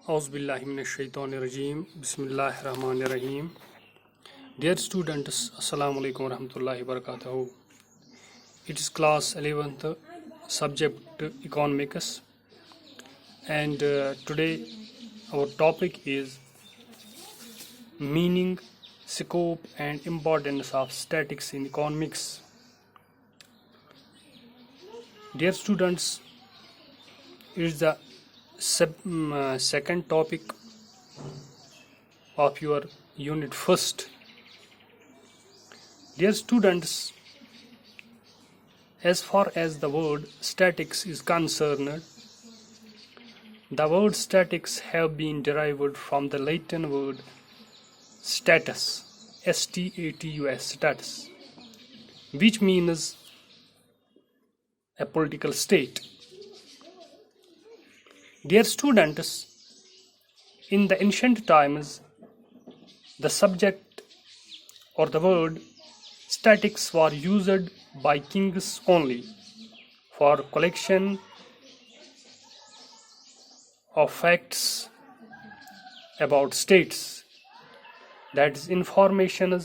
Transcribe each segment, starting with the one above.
Auzubillahiminash-shaytanir-rajeem. Bismillahir-rahmanir-rahim. Dear students, Assalamu alaikum warahmatullahi wabarakatuh. It is class 11th, subject economics, and today our topic is meaning, scope and importance of statics in economics. Dear students, it is the second topic of your unit first. Dear students, as far as the word statics is concerned, the word statics have been derived from the Latin word status, S-T-A-T-U-S, status, which means a political state. Dear students, in the ancient times, the subject or the word statics were used by kings only for collection of facts about states, that is, information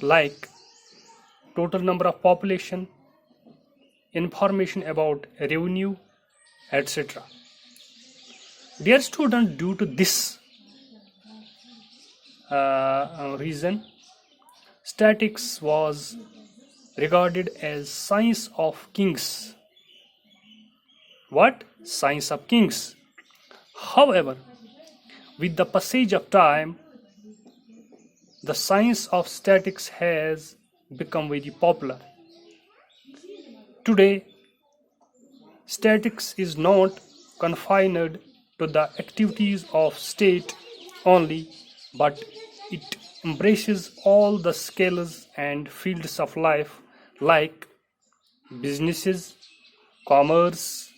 like total number of population, information about revenue, etc. Dear student, due to this reason, statics was regarded as science of kings. What? Science of kings. However, with the passage of time, the science of statics has become very popular. Today, statics is not confined to the activities of state only, but it embraces all the scales and fields of life like businesses, commerce,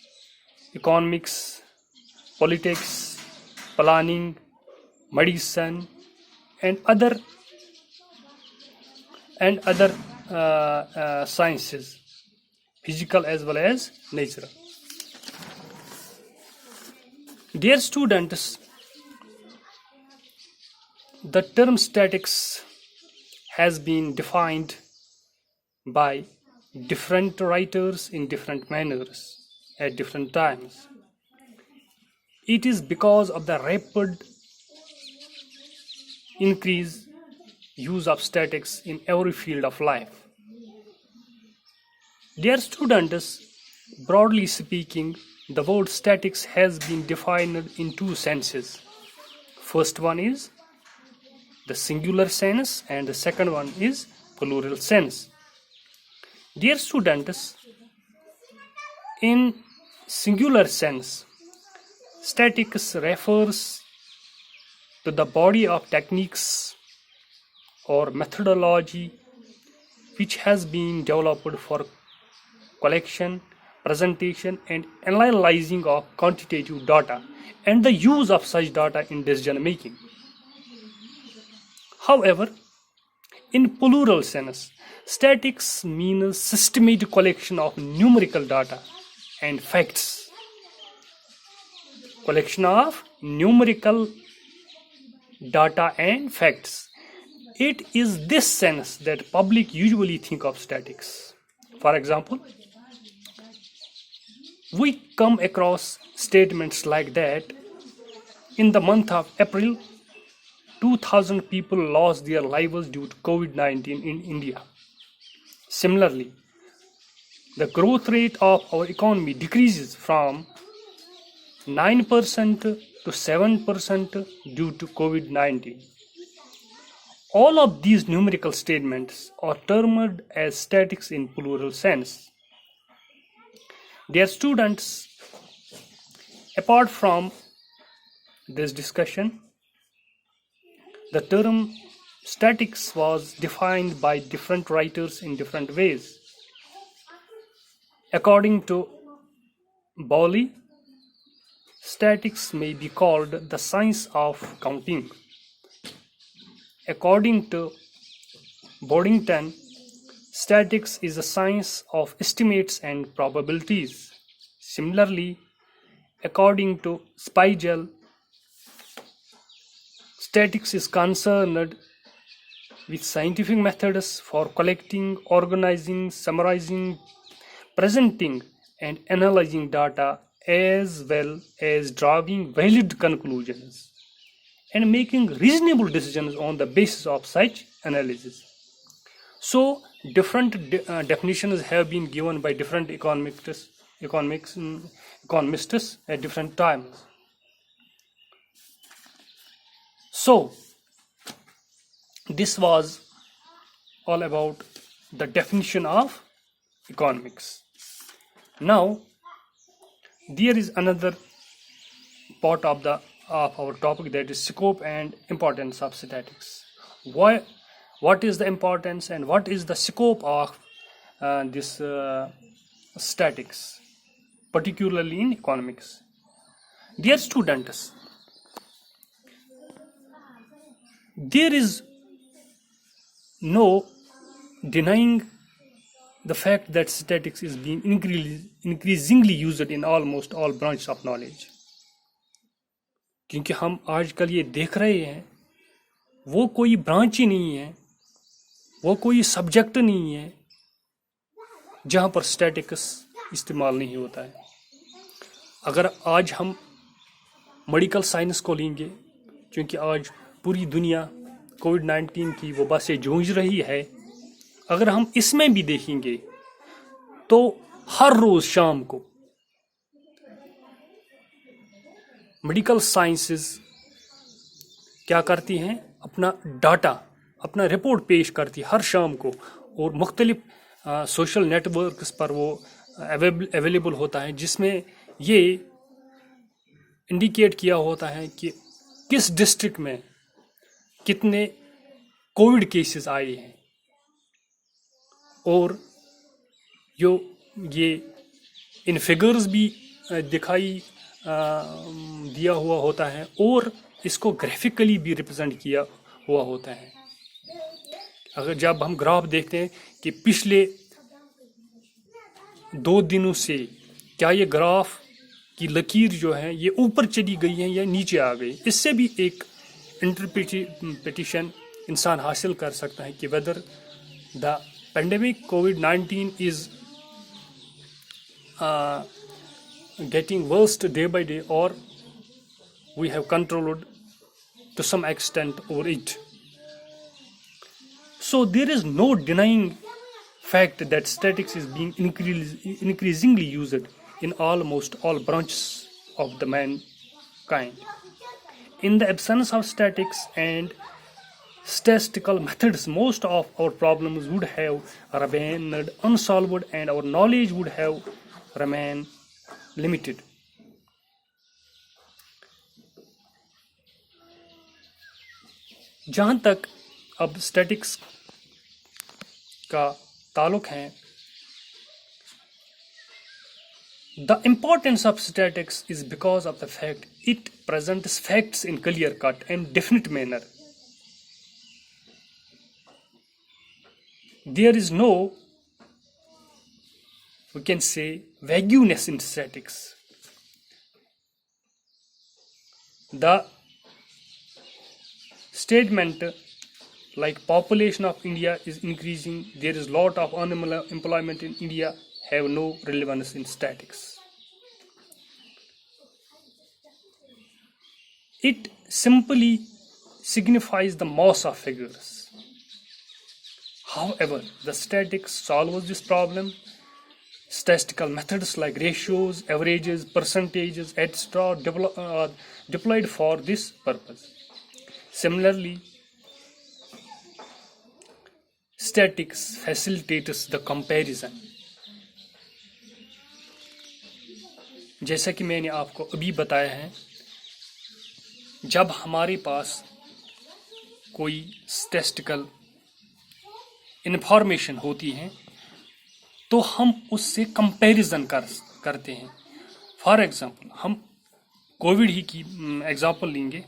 economics, politics, planning, medicine, and other sciences, physical as well as natural. Dear students, the term statics has been defined by different writers in different manners at different times. It is because of the rapid increase use of statics in every field of life. Dear students, broadly speaking, the word statics has been defined in two senses. First one is the singular sense and the second one is plural sense. Dear students, in singular sense, statics refers to the body of techniques or methodology which has been developed for collection, presentation and analyzing of quantitative data and the use of such data in decision making. However, in plural sense, statics means systematic collection of numerical data and facts. Collection of numerical data and facts. It is this sense that public usually think of statics. For example, we come across statements like that in the month of April, 2,000 people lost their lives due to COVID-19 in India. Similarly, the growth rate of our economy decreases from 9% to 7% due to COVID-19. All of these numerical statements are termed as statics in plural sense. Dear students, apart from this discussion, the term statics was defined by different writers in different ways. According to Bowley, statics may be called the science of counting. According to Boddington, statics is a science of estimates and probabilities. Similarly, according to Spiegel, statics is concerned with scientific methods for collecting, organizing, summarizing, presenting, and analyzing data, as well as drawing valid conclusions and making reasonable decisions on the basis of such analysis. So, different definitions have been given by different economists at different times. So, this was all about the definition of economics. Now, there is another part of our topic, that is scope and importance of statistics. What is the importance and what is the scope of this statistics, particularly in economics? Dear students, there is no denying the fact that statistics is being increasingly used in almost all branches of knowledge. क्योंकि हम आजकल ये देख रहे हैं, वो कोई branch ही नहीं है, वो कोई सब्जेक्ट नहीं है जहाँ पर स्टैटिक्स इस्तेमाल नहीं होता है. अगर आज हम मेडिकल साइंस को लेंगे, क्योंकि आज पूरी दुनिया कोविड-19 की वबा से जूझ रही है, अगर हम इसमें भी देखेंगे तो हर रोज शाम को मेडिकल साइंसेस क्या करती हैं, अपना डाटा, अपना रिपोर्ट पेश करती है हर शाम को, और मुख्तलिफ सोशल नेटवर्क्स पर वो अवेलेबल होता है, जिसमें ये इंडिकेट किया होता है कि किस डिस्ट्रिक्ट में कितने कोविड केसेस आए हैं, और ये इन फिगर्स भी दिखाई दिया हुआ होता है, और इसको ग्राफिकली भी रिप्रेजेंट किया हुआ होता है. अगर जब हम ग्राफ देखते हैं कि पिछले 2 दिनों से क्या ये ग्राफ की लकीर जो है ये ऊपर चली गई है या नीचे आ गई, इससे भी एक इंटरप्रिटेशन इंसान हासिल कर सकता है कि whether the pandemic covid is getting worse day by day, or we have controlled to some extent over it. So there is no denying fact that statistics is being increasingly used in almost all branches of the mankind. In the absence of statistics and statistical methods, most of our problems would have remained unsolved and our knowledge would have remained limited. जहाँ तक अब statics का ताल्लुक है, the importance of statistics is because of the fact it presents facts in clear-cut and definite manner. There is no, we can say, vagueness in statistics. The statement like population of India is increasing, there is lot of unemployment in India, have no relevance in statistics. It simply signifies the mass of figures. However, the statistics solves this problem. Statistical methods like ratios, averages, percentages, etc. deployed for this purpose. Similarly, statistics facilitates the comparison. जैसा कि मैंने आपको अभी बताया है, जब हमारे पास कोई स्टैटिस्टिकल इंफॉर्मेशन होती है तो हम उससे कंपैरिजन करते हैं. फॉर एग्जांपल, हम कोविड ही की एग्जांपल लेंगे.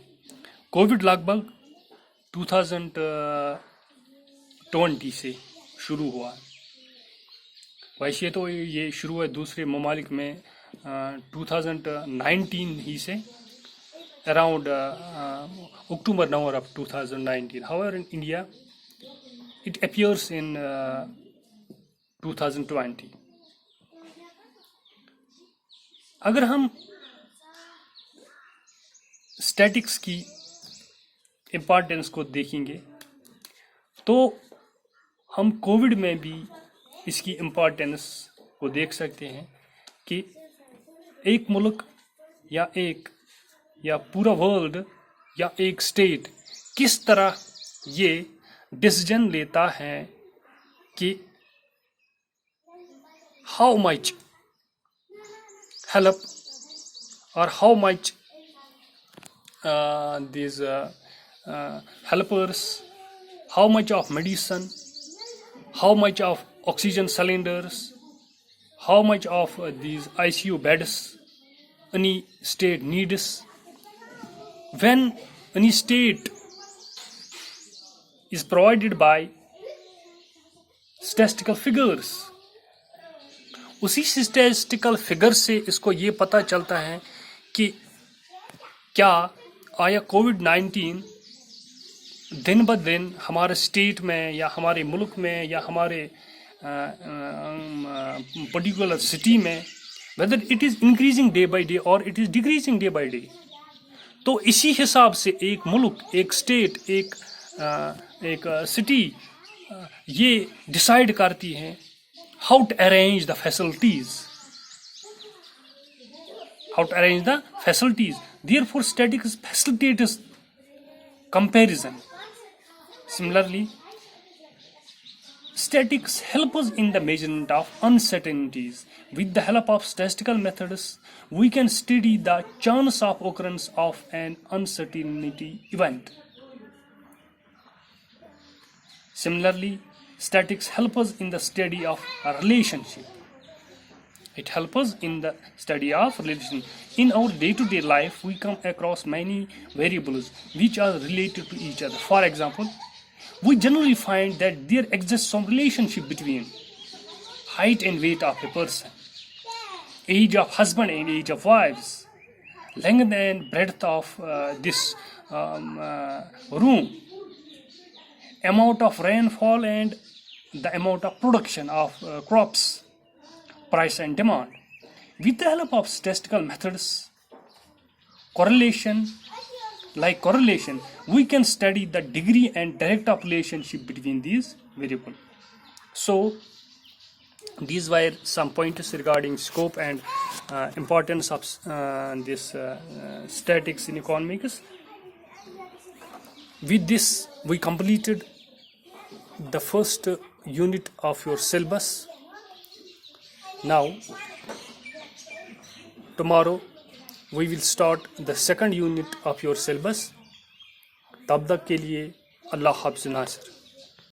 कोविड लगभग 2020 से शुरू हुआ. वैसे तो ये शुरू है दूसरे ममालिक में 2019 ही से around October, November of 2019. However, in India, it appears in 2020. अगर हम स्टैटिक्स की इम्पोर्टेंस को देखेंगे तो हम कोविड में भी इसकी इम्पोर्टेंस को देख सकते हैं कि एक मुल्क या पूरा वर्ल्ड या एक स्टेट किस तरह ये डिसीजन लेता है कि हाउ मच हेल्प और how much these helpers, how much of medicine, how much of oxygen cylinders, how much of these ICU beds any state needs. When any state is provided by statistical figures, उसी statistical figure से इसको ये पता चलता है कि क्या आया कोविड-19 दिन ब दिन हमारे स्टेट में या हमारे मुल्क में या हमारे पर्टिकुलर सिटी में weather it is increasing day by day और it is decreasing day by day. तो इसी हिसाब से एक मुल्क, एक स्टेट, एक सिटी ये डिसाइड करती है how to arrange the facilities. Therefore, statistics facilitates comparison. Similarly, statistics help us in the measurement of uncertainties. With the help of statistical methods, we can study the chance of occurrence of an uncertainty event. Similarly, statistics help us in the study of a relationship. It helps us in the study of relation. In our day-to-day life, we come across many variables which are related to each other. For example, we generally find that there exists some relationship between height and weight of a person, age of husband and age of wives, length and breadth of this room, amount of rainfall and the amount of production of crops, price and demand. With the help of statistical methods, correlation, we can study the degree and direct of relationship between these variables. So, these were some pointers regarding scope and importance of this statistics in economics. With this, we completed the first unit of your syllabus. Now, tomorrow we will start the second unit of your syllabus. तब तक के लिए अल्लाह हाफ़िज़ नासिर.